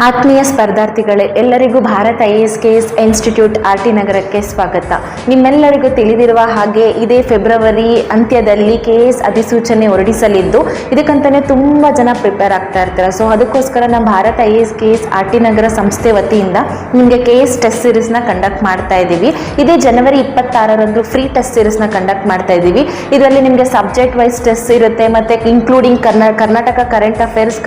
ಆತ್ಮೀಯ ಸ್ಪರ್ಧಾರ್ಥಿಗಳೇ, ಎಲ್ಲರಿಗೂ Bharat IAS KS institute RT ನಗರಕ್ಕೆ ಸ್ವಾಗತ. ನಿಮ್ಮೆಲ್ಲರಿಗೂ ತಿಳಿದಿರುವ ಹಾಗೆ ಇದೇ ಫೆಬ್ರವರಿ ಅಂತ್ಯದಲ್ಲಿ KS ಅಧಿಸೂಚನೆ ಹೊರಡಿಸಲಿದ್ದು, ಇದಕ್ಕಂತಾನೆ ತುಂಬ ಜನ ಪ್ರಿಪೇರ್ ಆಗ್ತಾ ಇರ್ತಾರೆ. ಸೊ ಅದಕ್ಕೋಸ್ಕರ ನಮ್ಮ ಭಾರತ್ IAS KS RT ನಗರ ಸಂಸ್ಥೆ ವತಿಯಿಂದ ನಿಮಗೆ KS ಟೆಸ್ಟ್ ಸೀರೀಸ್ನ ಕಂಡಕ್ಟ್ ಮಾಡ್ತಾ ಇದ್ದೀವಿ. ಇದೇ ಜನವರಿ 26ರಂದು ಫ್ರೀ ಟೆಸ್ಟ್ ಸೀರೀಸ್ನ ಕಂಡಕ್ಟ್ ಮಾಡ್ತಾ ಇದ್ದೀವಿ. ಇದರಲ್ಲಿ ನಿಮಗೆ ಸಬ್ಜೆಕ್ಟ್ ವೈಸ್ ಟೆಸ್ಟ್ ಇರುತ್ತೆ, ಮತ್ತು including Karnataka current affairs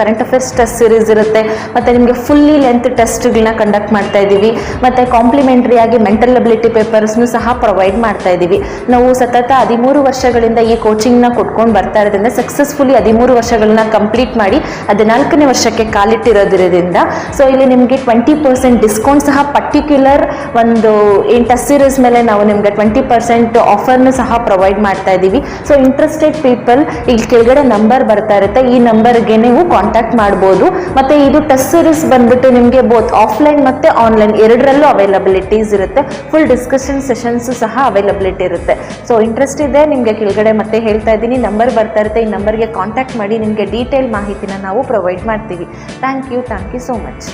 test series ಇರುತ್ತೆ, ಮತ್ತು ನಿಮಗೆ ಫುಲ್ಲಿ ಲೆಂತ್ ಟೆಸ್ಟ್ಗಳನ್ನ ಕಂಡಕ್ಟ್ ಮಾಡ್ತಾ ಇದ್ದೀವಿ. ಮತ್ತು ಕಾಂಪ್ಲಿಮೆಂಟರಿ ಆಗಿ ಮೆಂಟಲ್ ಅಬಿಲಿಟಿ ಪೇಪರ್ಸ್ನು ಸಹ ಪ್ರೊವೈಡ್ ಮಾಡ್ತಾ ಇದ್ದೀವಿ. ನಾವು ಸತತ 13 ವರ್ಷಗಳಿಂದ ಈ ಕೋಚಿಂಗ್ನ ಕೊಟ್ಕೊಂಡು ಬರ್ತಾ ಇರೋದ್ರಿಂದ ಸಕ್ಸಸ್ಫುಲಿ 13 ವರ್ಷಗಳನ್ನ ಕಂಪ್ಲೀಟ್ ಮಾಡಿ 14ನೇ ವರ್ಷಕ್ಕೆ ಕಾಲಿಟ್ಟಿರೋದ್ರಿಂದ ಸೊ ಇಲ್ಲಿ ನಿಮಗೆ 20% ಡಿಸ್ಕೌಂಟ್ ಸಹ ಪರ್ಟಿಕ್ಯುಲರ್ ಒಂದು ಟೆಸ್ಟ್ ಸೀರೀಸ್ ಮೇಲೆ ನಾವು ನಿಮಗೆ 20% ಆಫರ್ನು ಸಹ ಪ್ರೊವೈಡ್ ಮಾಡ್ತಾ ಇದ್ದೀವಿ. ಸೊ ಇಂಟ್ರೆಸ್ಟೆಡ್ ಪೀಪಲ್ ಇಲ್ಲಿ ಕೆಳಗಡೆ ನಂಬರ್ ಬರ್ತಾ ಇರುತ್ತೆ, ಈ ನಂಬರ್ಗೆ ನೀವು ಕಾಂಟ್ಯಾಕ್ಟ್ ಮಾಡ್ಬೋದು. ಮತ್ತು ಇದು ಟೆಸ್ಟ್ ಸೀರೀಸ್ ಬಂದ್ಬಿಟ್ಟು ನಿಮಗೆ ಬೋತ್ ಆಫ್ಲೈನ್ ಮತ್ತು ಆನ್ಲೈನ್ ಎರಡರಲ್ಲೂ ಅವೈಲಬಿಲಿಟೀಸ್ ಇರುತ್ತೆ. ಫುಲ್ ಡಿಸ್ಕಷನ್ ಸೆಷನ್ಸು ಸಹ ಅವೈಲಬಿಲಿಟಿ ಇರುತ್ತೆ. ಸೊ ಇಂಟ್ರೆಸ್ಟ್ ಇದೆ ನಿಮಗೆ ಕೆಳಗಡೆ ಮತ್ತೆ ಹೇಳ್ತಾ ಇದ್ದೀನಿ, ನಂಬರ್ ಬರ್ತಾ ಇರುತ್ತೆ, ಈ ನಂಬರ್ಗೆ ಕಾಂಟ್ಯಾಕ್ಟ್ ಮಾಡಿ ನಿಮಗೆ ಡೀಟೇಲ್ ಮಾಹಿತಿನ ನಾವು ಪ್ರೊವೈಡ್ ಮಾಡ್ತೀವಿ. Thank you so much.